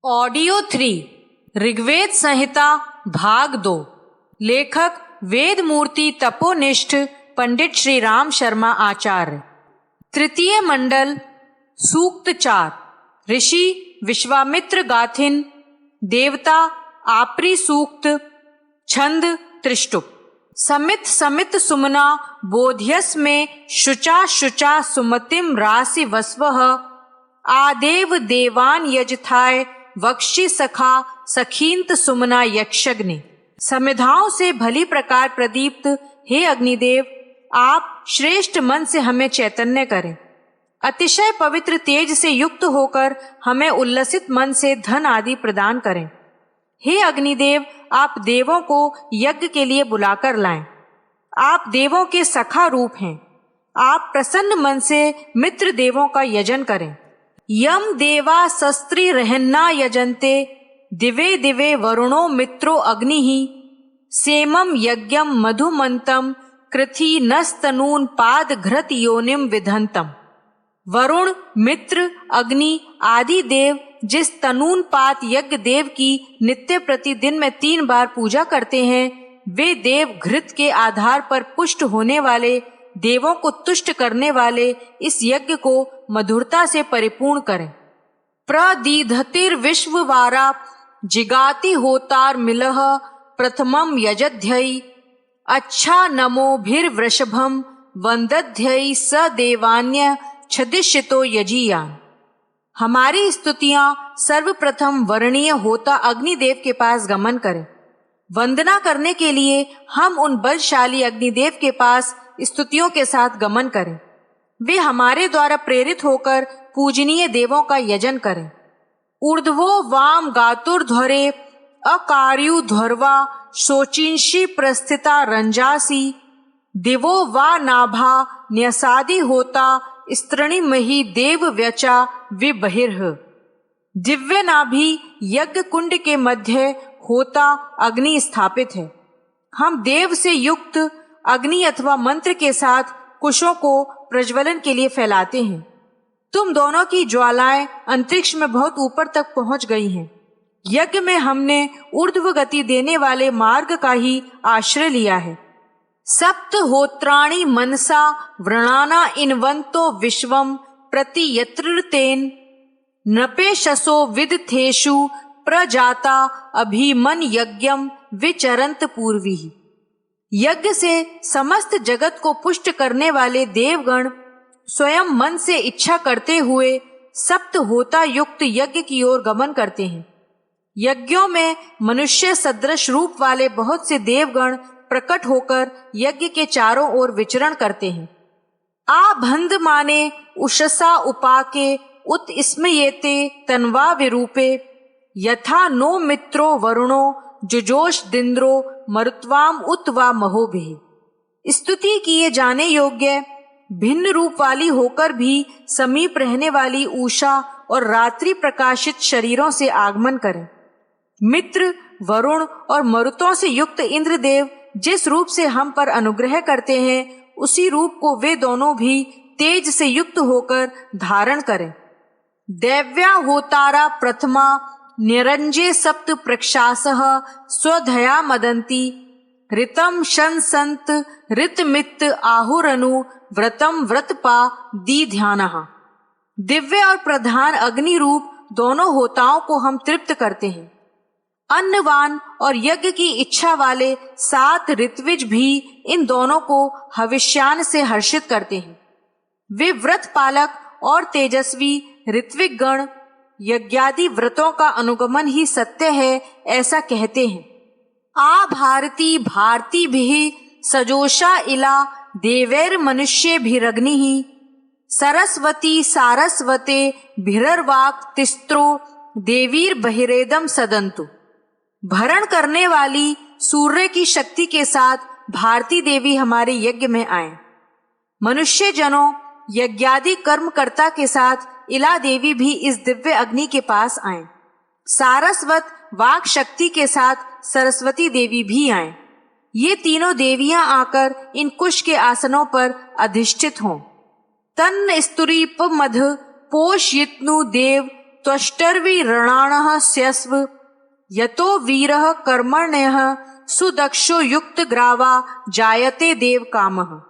Audio 3 Rigveda संहिता भाग 2। लेखक वेद मूर्ति तपोनिष्ठ पंडित श्री राम शर्मा आचार्य। तृतीय मंडल सूक्त 4। ऋषि विश्वामित्र गाथिन। देवता आपरी सूक्त। छंद त्रिष्टुप। समित समित सुमना बोध्यस्मे शुचा शुचा सुमतिम राशि वस्वः आदेव देवान यजथाय वक्षि सखा सखींत सुमना यक्षग्नि। समिधाओं से भली प्रकार प्रदीप्त हे अग्निदेव, आप श्रेष्ठ मन से हमें चैतन्य करें। अतिशय पवित्र तेज से युक्त होकर हमें उल्लसित मन से धन आदि प्रदान करें। हे अग्निदेव, आप देवों को यज्ञ के लिए बुलाकर लाएं। आप देवों के सखा रूप हैं। आप प्रसन्न मन से मित्र देवों का यजन करें। यम देवा शस्त्री रहन्ना यजन्ते दिवे दिवे वरुणो मित्रो अग्निहि सेमम यज्ञम मधुमंतम कृथि नस्तनून पाद घृत योनिम विधंतम। वरुण, मित्र, अग्नि आदि देव जिस तनून पात यज्ञ देव की नित्य प्रतिदिन में 3 बार पूजा करते हैं, वे देव घृत के आधार पर पुष्ट होने वाले, देवों को तुष्ट करने वाले इस यज्ञ को मधुरता से परिपूर्ण करें। प्रदीधतिर विश्ववारा जिगाति होतार मिलह प्रथमम यजध्यई अच्छा नमो भिर्वृषभम वंदध्यई स देवान्य छदिशितो यजीयान। हमारी स्तुतियां सर्वप्रथम वर्णीय होता अग्निदेव के पास गमन करें। वंदना करने के लिए हम उन बलशाली अग्निदेव के पास स्तुतियों के साथ गमन करें। वे हमारे द्वारा प्रेरित होकर पूजनीय देवों का यजन करें। ऊर्ध्वो वाम गातुर्ध्वरे अकार्युध्वर्वा शोचिंशी प्रस्थिता रंजासी दिवो वा नाभा न्यसादि होता स्त्रणिमहि देव व्यचा विबहिर्ह। दिव्य नाभि यज्ञ कुंड के मध्य होता अग्नि स्थापित है। हम देव से युक्त अग्नि अथवा मंत्र के साथ कुशों को प्रज्वलन के लिए फैलाते हैं। तुम दोनों की ज्वालाएं अंतरिक्ष में बहुत ऊपर तक पहुंच गई हैं। यज्ञ में हमने ऊर्ध्व गति देने वाले मार्ग का ही आश्रय लिया है। सप्त होत्राणि मनसा व्रणाना इन्वंतो विश्वम प्रति यत्रतेन नपेशसो विदथेषु प्रजाता अभिमन यज्ञम विचरंत पूर्वी। यज्ञ से समस्त जगत को पुष्ट करने वाले देवगण स्वयं मन से इच्छा करते हुए सप्त होता युक्त यज्ञ की ओर गमन करते हैं। यज्ञों में मनुष्य सदृश रूप वाले बहुत से देवगण प्रकट होकर यज्ञ के चारों ओर विचरण करते हैं। आभंद माने उषसा उपाके उत स्मयेते तन्वा विरूपे यथा नो मित्रो वरुणो जुजोष दिंद्रो मरुत्वाम उत वा महोभिः। स्तुति किए जाने योग्य भिन्न रूप वाली होकर भी समीप रहने वाली उषा और रात्रि प्रकाशित शरीरों से आगमन करें। मित्र, वरुण और मरुतों से युक्त इंद्रदेव जिस रूप से हम पर अनुग्रह करते हैं, उसी रूप को वे दोनों भी तेज से युक्त होकर धारण करें। दैव्या होतारा प्रथमा निरंजे सप्त प्रक्षासः स्वधया मदंती ऋतम शंसंत ऋतमित्त आहुरनु व्रतम व्रतपा दी ध्यानः। दिव्य और प्रधान अग्नि रूप दोनों होताओं को हम तृप्त करते हैं। अन्नवान और यज्ञ की इच्छा वाले 7 ऋत्विज भी इन दोनों को हविष्यान से हर्षित करते हैं। वे व्रत पालक और तेजस्वी ऋत्विक गण यज्ञादि व्रतों का अनुगमन ही सत्य है, ऐसा कहते हैं। आ भारती भारती भी सजोषा इला देवैर मनुष्य भिरग्नि ही सरस्वती सारस्वते भिरर्वाक तिस्त्रो देवीर बहिरेदम सदंतु। भरण करने वाली सूर्य की शक्ति के साथ भारती देवी हमारे यज्ञ में आए। मनुष्य जनों यज्ञादि कर्मकर्ता के साथ इला देवी भी इस दिव्य अग्नि के पास आए। सारस्वत वाक शक्ति के साथ सरस्वती देवी भी आए। ये तीनों देवियां आकर इन कुश के आसनों पर अधिष्ठित हों। तन्न स्तुरीप मध पोषयित्नु देव त्वष्टर्विरणाणः स्यस्व यतो वीरः कर्मण्यः सुदक्षो युक्त ग्रावा जायते देव कामः।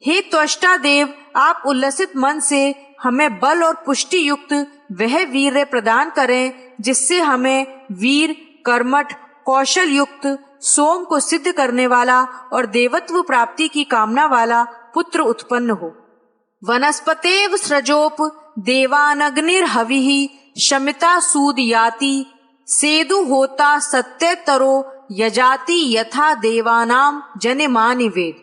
हे त्वष्टा देव, आप उल्लसित मन से हमें बल और पुष्टि युक्त वह वीर्य प्रदान करें जिससे हमें वीर, कर्मठ, कौशल युक्त, सोम को सिद्ध करने वाला और देवत्व प्राप्ति की कामना वाला पुत्र उत्पन्न हो। वनस्पतेव सृजोप देवानग्निर्हविः शमिता सूद याति सेदु होता सत्यतरो यजाति यथा देवानाम जनेमानि वेद।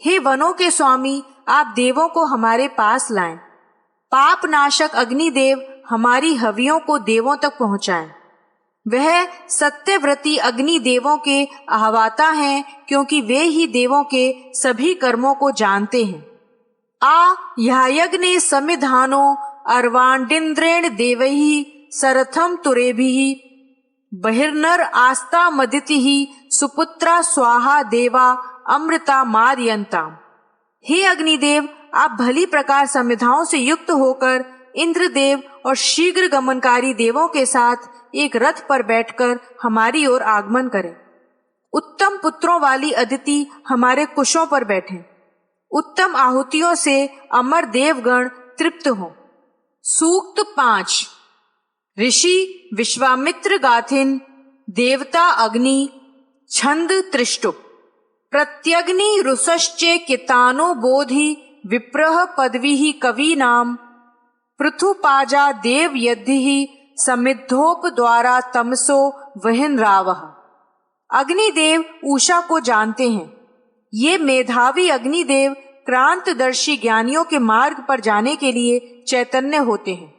हे वनों के स्वामी, आप देवों को हमारे पास लाएं। पाप नाशक अग्निदेव हमारी हवियों को देवों तक पहुंचाएं। वह सत्यव्रती अग्नि देवों के आहवाता हैं, क्योंकि वे ही देवों के सभी कर्मों को जानते हैं। आ ह्यग्ने समिधानो अर्वाण्डिन्द्रेण देवैः सरथम तुरेभिः बहिर्नर आस्ता मदितिः सुपुत्रा स्वाहा देवा अमृता मादयन्ताम्। हे अग्निदेव, आप भली प्रकार समिधाओं से युक्त होकर इंद्रदेव और शीघ्र गमनकारी देवों के साथ एक रथ पर बैठकर हमारी ओर आगमन करें। उत्तम पुत्रों वाली अदिति हमारे कुशों पर बैठें। उत्तम आहुतियों से अमर देवगण तृप्त हों। सूक्त 5। ऋषि विश्वामित्र गाथिन देवता अग्नि छंद त्रिष्टुप प्रत्यग्नि रुसश्चे कितानो बोधि विप्रह पदवी कवीनाम पृथुपाजा देव यद्धि समिद्धोप द्वारा तमसो वहिन रावः। अग्निदेव उषा को जानते हैं। ये मेधावी अग्निदेव क्रांतदर्शी ज्ञानियों के मार्ग पर जाने के लिए चैतन्य होते हैं।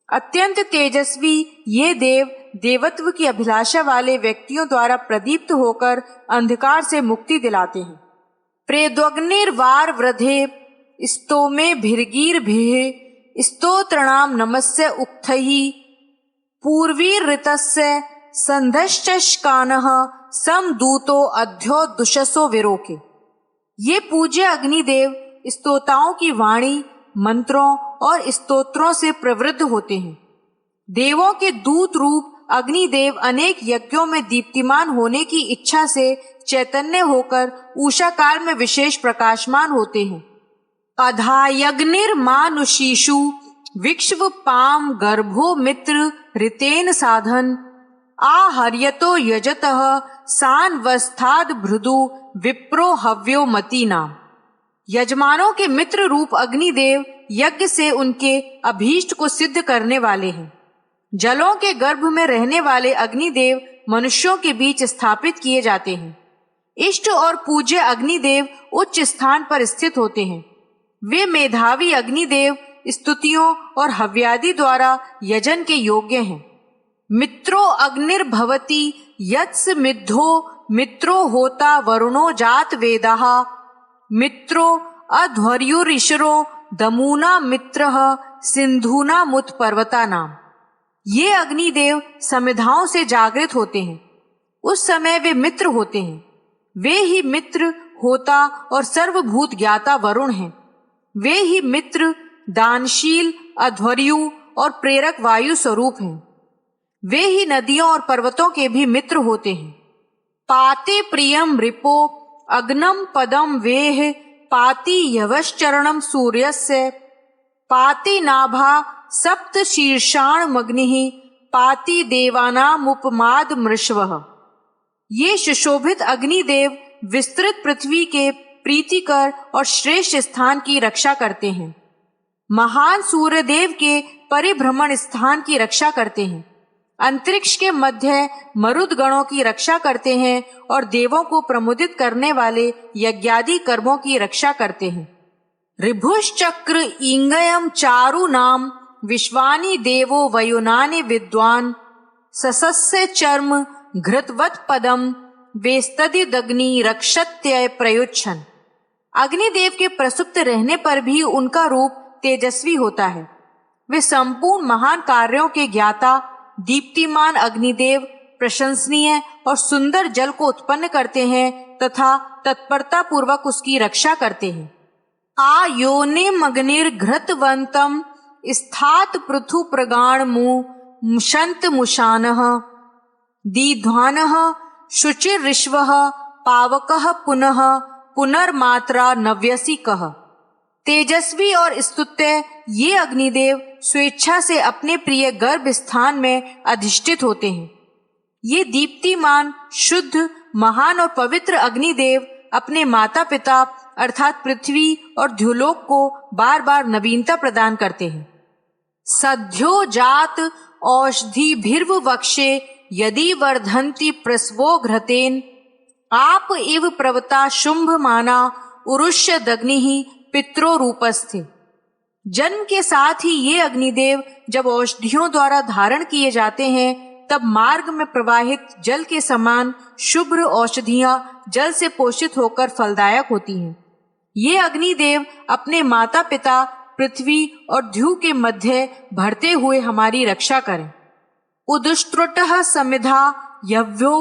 अत्यंत तेजस्वी ये देव देवत्व की अभिलाषा वाले व्यक्तियों द्वारा प्रदीप्त होकर अंधकार से मुक्ति दिलाते हैं। प्रेद्वग्निर्वार वृधे स्तोमे भिर्गीर्भिः स्तोत्रणाम नमस्य उक्थैः पूर्वीरृतस्य संधश्चष्कानः समदूतो अध्यो दुषसो विरोके। ये पूज्य अग्निदेव स्तोताओं की वाणी, मंत्रों और स्तोत्रों से प्रवृद्ध होते हैं। देवों के दूत रूप अग्निदेव अनेक यज्ञों में दीप्तिमान होने की इच्छा से चैतन्य होकर उषा काल में विशेष प्रकाशमान होते हैं। अधायग्निर्मानुषीषु विक्ष्व पाम गर्भो मित्र ऋतेन साधन आहर्यतो यजतः सान्वस्थाद भृदु विप्रो हव्यो मतीनाम। यजमानों के मित्र रूप अग्निदेव यज्ञ से उनके अभीष्ट को सिद्ध करने वाले हैं। जलों के गर्भ में रहने वाले अग्निदेव मनुष्यों के बीच स्थापित किए जाते हैं। इष्ट और पूज्य अग्निदेव उच्च स्थान पर स्थित होते हैं। वे मेधावी अग्निदेव स्तुतियों और हव्यादि द्वारा यजन के योग्य हैं। मित्रो अग्निर्भवति यत्स मिद्धो मित्रो होता वरुणो जात वेदाः मित्रो अध्वर्युरिशरो दमूना मित्रः सिंधुना मुत पर्वता नाम। ये अग्निदेव समिधाओं से जागृत होते हैं। उस समय वे मित्र होते हैं। वे ही मित्र, होता और सर्वभूत ज्ञाता वरुण हैं। वे ही मित्र, दानशील, अध्वर्यु और प्रेरक वायु स्वरूप हैं। वे ही नदियों और पर्वतों के भी मित्र होते हैं। पाते प्रियम रिपो अग्नम पदम वेह पाति यवश्चरणम सूर्यस्य पाति नाभा सप्त शीर्षाण मग्निः पाति देवानामुपमाद मृषवः। ये सुशोभित अग्निदेव विस्तृत पृथ्वी के प्रीतिकर और श्रेष्ठ स्थान की रक्षा करते हैं। महान सूर्यदेव के परिभ्रमण स्थान की रक्षा करते हैं। अंतरिक्ष के मध्य मरुद गणों की रक्षा करते हैं और देवों को प्रमुदित करने वाले यज्ञादि कर्मों की रक्षा करते हैं। ऋभुश्चक्र इंगयम चारु नाम विश्वानि देवो वयुनानि विद्वान ससस्य चर्म घृतवत पदम वेस्तदिदग्नि रक्षत्य प्रयुच्छन। अग्निदेव के प्रसुप्त रहने पर भी उनका रूप तेजस्वी होता है। वे संपूर्ण महान कार्यों के ज्ञाता, दीप्तिमान अग्निदेव प्रशंसनीय और सुंदर जल को उत्पन्न करते हैं तथा तत्परता पूर्वक उसकी रक्षा करते हैं। आ योनिम अग्निर्घृतवंतम स्थात पृथु प्रगाण मुशंत मुशानः दीध्वानः शुचिर्विश्वः पावकः पुनः पुनर्मात्रा नव्यसिकः। तेजस्वी और स्तुत्य ये अग्निदेव स्वेच्छा से अपने प्रिय गर्भ स्थान में अधिष्ठित होते हैं। ये दीप्तिमान, शुद्ध, महान और पवित्र अग्निदेव अपने माता पिता अर्थात पृथ्वी और द्युलोक को बार बार नवीनता प्रदान करते हैं। सद्यो जात औषधिभिर्वक्षे यदि वर्धन्ति प्रसवो घृतेन आप इव प्रवता शुंभमाना उरुष्य दग्नि पित्रो रूपस्थे। जन्म के साथ ही ये अग्निदेव जब औषधियों द्वारा धारण किए जाते हैं तब मार्ग में प्रवाहित जल के समान शुभ्र औषधियां जल से पोषित होकर फलदायक होती हैं। ये अग्निदेव अपने माता पिता पृथ्वी और द्यू के मध्य बढ़ते हुए हमारी रक्षा करें। उदुष्ट्रुटः समिधा यव्यो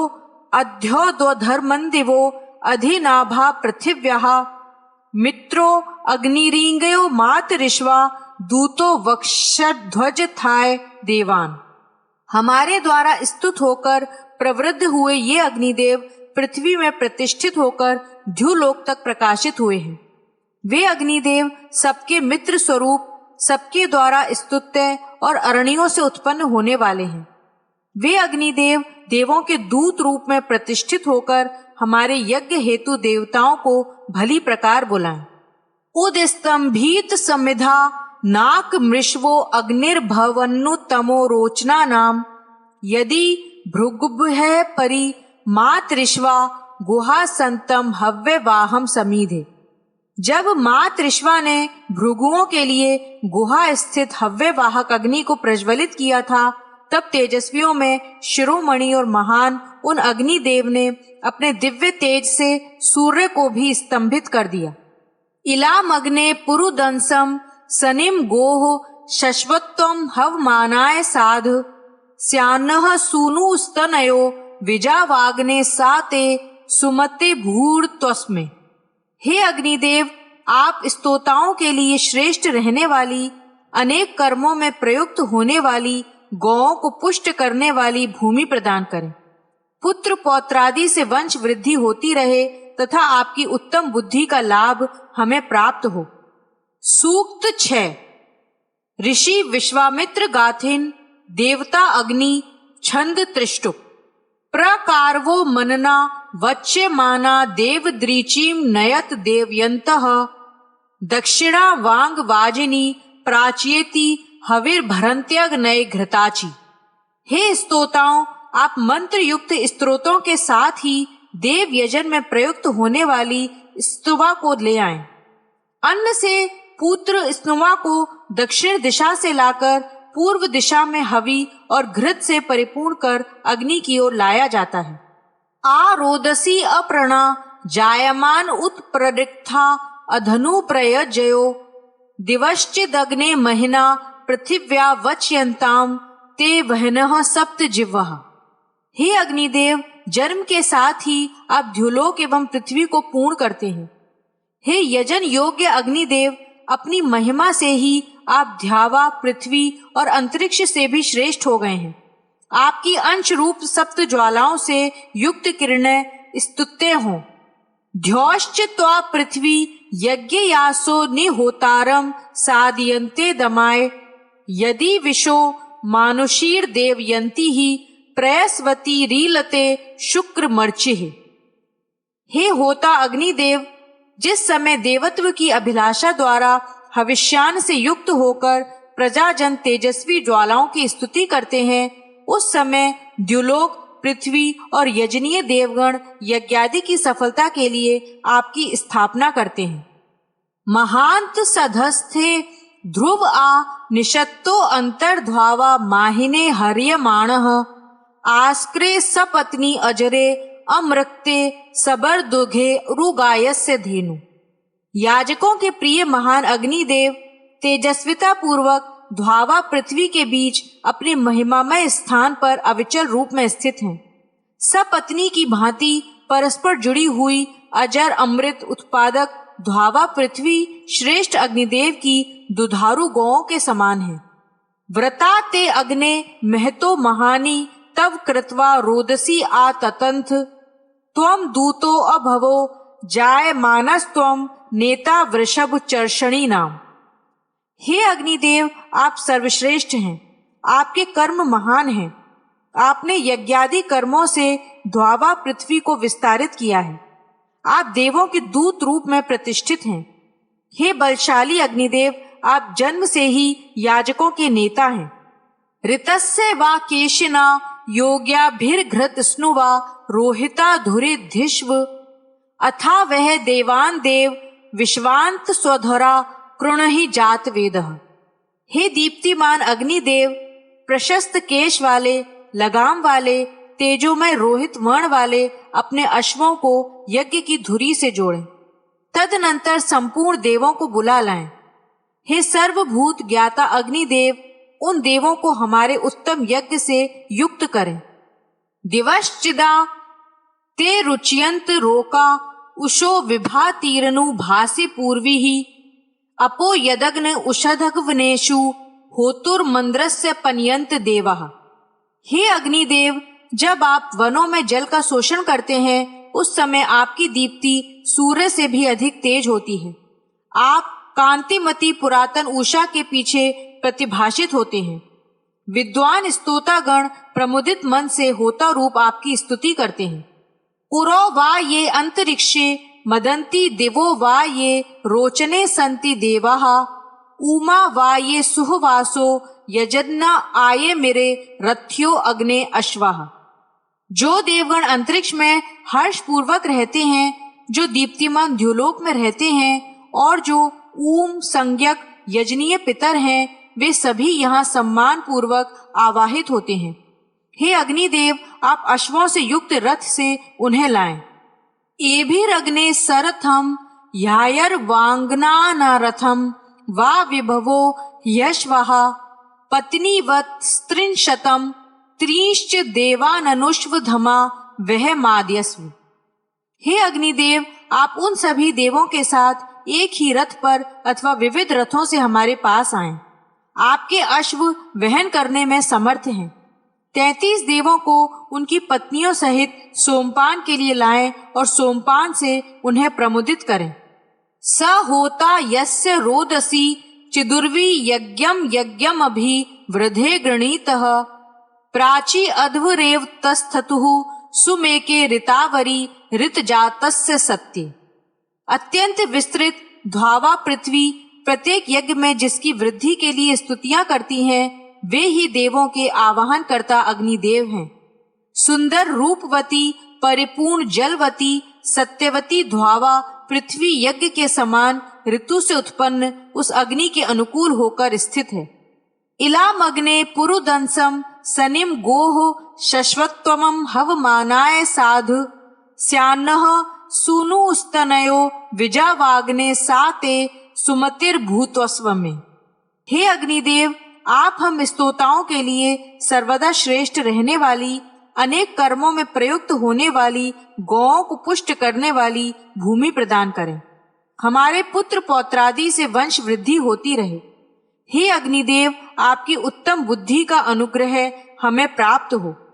अध्योदधर्मन्दिवो अधिनाभा पृथिव्याः मित्रो अग्निरींगयो मातरिश्वा दूतो वक्षध्वज थाय देवान। हमारे द्वारा स्तुत होकर प्रवृद्ध हुए ये अग्निदेव पृथ्वी में प्रतिष्ठित होकर द्युलोक तक प्रकाशित हुए हैं। वे अग्निदेव सबके मित्र स्वरूप, सबके द्वारा स्तुत्य और अरणियों से उत्पन्न होने वाले हैं। वे अग्निदेव देवों के दूत रूप में प्रतिष्ठित होकर हमारे यज्ञ हेतु देवताओं को भली प्रकार बुलाएं। उदस्तंभित समिधा नाक मृष्वो अग्निर्भवन्नुतमो रोचना नाम यदि भृगुभ्य परि मातृश्वा गुहा संतम हव्य वाहम समीधे। जब मातृश्वा ने भृगुओं के लिए गुहा स्थित हव्य वाहक अग्नि को प्रज्वलित किया था तब तेजस्वियों में शिरोमणि और महान उन अग्निदेव ने अपने दिव्य तेज से सूर्य को भी स्तंभित कर दिया। इलाम अग्ने पुरुदंसम सनिम गोह शश्वत्वम हवमानाय साध स्यान्नः सूनु स्तनयो विजावाग्ने साते सुमते भूर त्वस्मे। हे अग्निदेव, आप स्तोताओं के लिए श्रेष्ठ रहने वाली, अनेक कर्मों में प्रयुक्त होने वाली, गौओं को पुष्ट करने वाली भूमि प्रदान करें। पुत्र पौत्रादि से वंश वृद्धि होती रहे तथा आपकी उत्तम बुद्धि का लाभ हमें प्राप्त हो। सूक्त 6। ऋषि विश्वामित्र गाथिन देवता अग्नि छंद त्रिष्टुप प्रकारवो मनना वच्यमाना देव द्रीचीम नयत देवयंतः दक्षिणा वांग वाजिनी प्राचीयति हविर्भरन्त्यग्नय घृताची। हे स्तोताओं, आप मंत्र युक्त स्तोत्रों के साथ ही देव यजन में प्रयुक्त होने वाली स्तुवा को ले आएं। अन्न से पुत्र स्तुवा को दक्षिण दिशा से लाकर पूर्व दिशा में हवि और घृत से परिपूर्ण कर अग्नि की ओर लाया जाता है। आरोदसी अप्रणा जायमान उत्प्रदिक्था अधनु प्रयजयो दिवश्चिदग्ने महिना पृथिव्या वच्यन्ताम ते वहनः सप्त जिह्वः। हे अग्निदेव, जन्म के साथ ही आप द्युलोक एवं पृथ्वी को पूर्ण करते हैं। हे यजन योग्य अग्निदेव, अपनी महिमा से ही आप ध्यावा, पृथ्वी और अंतरिक्ष से भी श्रेष्ठ हो गए हैं। आपकी अंश रूप सप्त ज्वालाओं से युक्त किरणें स्तुत्य हों। ध्योश्च त्वा पृथ्वी यज्ञ यासो निहोतारम सादयन्ते दमाय यदि विशो मानुषीर देवयन्ती ही प्रयस्वती रीलते शुक्र मर्चिः। हे होता अग्निदेव, जिस समय देवत्व की अभिलाषा द्वारा हविष्यान से युक्त होकर प्रजाजन तेजस्वी ज्वालाओं की स्तुति करते हैं, उस समय द्युलोक, पृथ्वी और यजनीय देवगण यज्ञादि की सफलता के लिए आपकी स्थापना करते हैं। महांत सधस्थे ध्रुव आ निशत्तो अंतर्ध्वावा माहिने हर्यमाणः आस्क्रे सपत्नी अजरे अमृक्ते सबर दुघे रुगायस्य धेनु। याजकों के प्रिय महान अग्निदेव तेजस्विता पूर्वक ध्वावा पृथ्वी के बीच अपने महिमामय स्थान पर अविचल रूप में स्थित हैं। सपत्नी की भांति परस्पर जुड़ी हुई अजर अमृत उत्पादक ध्वावा पृथ्वी श्रेष्ठ अग्निदेव की दुधारू गौओं के समान है। व्रता ते अग्ने महतो महानी तव कृत्वा रोदसी आ ततंथ त्वम दूतो अभवो जाय मानस त्वम नेता वृषभ चर्षणी नाम। हे अग्निदेव, आप सर्वश्रेष्ठ हैं, आपके कर्म महान हैं। आपने यज्ञादि कर्मों से द्वावा पृथ्वी को विस्तारित किया है। आप देवों के दूत रूप में प्रतिष्ठित हैं। हे बलशाली अग्निदेव, आप जन्म से ही याजकों के नेता हैं। ऋतस्य वा केशिना योग्याभिर्घृत स्नुवा रोहिता धुरिधिष्व अथा वह देवान देव विश्वांत स्वधरा कृणहि जात वेदः। हे दीप्तिमान अग्निदेव, प्रशस्त केश वाले, लगाम वाले, तेजोमय रोहित वर्ण वाले अपने अश्वों को यज्ञ की धुरी से जोड़ें, तदनंतर संपूर्ण देवों को बुला लाएं। हे सर्वभूत ज्ञाता अग्निदेव, उन देवों को हमारे उत्तम यज्ञ से युक्त करें। दिवश्चिदा ते रुच्यंत रोका उषो विभातीरनु भासि पूर्वी ही अपो यदग्न उषधग्वनेषु होतुर्मंद्रस्य पन्यंत देवः। हे अग्निदेव, जब आप वनों में जल का शोषण करते हैं उस समय आपकी दीप्ति सूर्य से भी अधिक तेज होती है। आप कांतिमती पुरातन उषा के पीछे प्रतिभाषित होते हैं। विद्वान स्तोतागण प्रमुदित मन से होता रूप आपकी स्तुति करते हैं। उरो वा ये अंतरिक्षे मदंती दिवो वा ये रोचने संति देवाः उमा वा ये सुहवासो यजन्ना आये मेरे रथ्यो अग्ने अश्वाः। जो देवगण अंतरिक्ष में हर्ष पूर्वक रहते हैं, जो दीप्तिमान द्युलोक में रहते हैं और जो ऊम संज्ञक यजनीय पितर हैं, वे सभी यहाँ सम्मान पूर्वक आवाहित होते हैं। हे अग्निदेव, आप अश्वों से युक्त रथ से उन्हें लाएं। एभिरग्ने सरथम यायर वांगनानरथम वा विभवो यश्वः पत्नीवत् स्त्रिंशतम त्रीश्च देवाननुष्वधमा वह माद्यस्व। हे अग्निदेव, आप उन सभी देवों के साथ एक ही रथ पर अथवा विविध रथों से हमारे पास आएं। आपके अश्व वहन करने में समर्थ हैं। 33 देवों को उनकी पत्नियों सहित सोमपान के लिए लाएं और सोमपान से उन्हें प्रमुदित करें। स होता यस्य रोदसी चिदुर्वी यज्ञम यज्ञम अभि वृधे गृणीतः प्राची अध्वरेव तस्थतुः सुमेके ऋतावरी ऋत जातस्य सत्य। अत्यंत विस्तृत द्वावा पृथ्वी प्रत्येक यज्ञ में जिसकी वृद्धि के लिए स्तुतियां करती हैं, वे ही देवों के आवाहन करता अग्निदेव हैं। सुंदर रूपवती परिपूर्ण जलवती सत्यवती द्वावा पृथ्वी यज्ञ के समान ऋतु से उत्पन्न उस अग्नि के अनुकूल होकर स्थित है। इलाम अग्ने पुरुदंसम सनिम गोह शश्वत्वमं हवमानाय साधु स्यान्नः सूनुस्तनयो विजावाग्ने साते सुमतिर्भूतस्व में। हे अग्निदेव, आप हम स्तोताओं के लिए सर्वदा श्रेष्ठ रहने वाली, अनेक कर्मों में प्रयुक्त होने वाली, गौओं को पुष्ट करने वाली भूमि प्रदान करें। हमारे पुत्र पौत्रादि से वंश वृद्धि होती रहे। हे अग्निदेव, आपकी उत्तम बुद्धि का अनुग्रह हमें प्राप्त हो।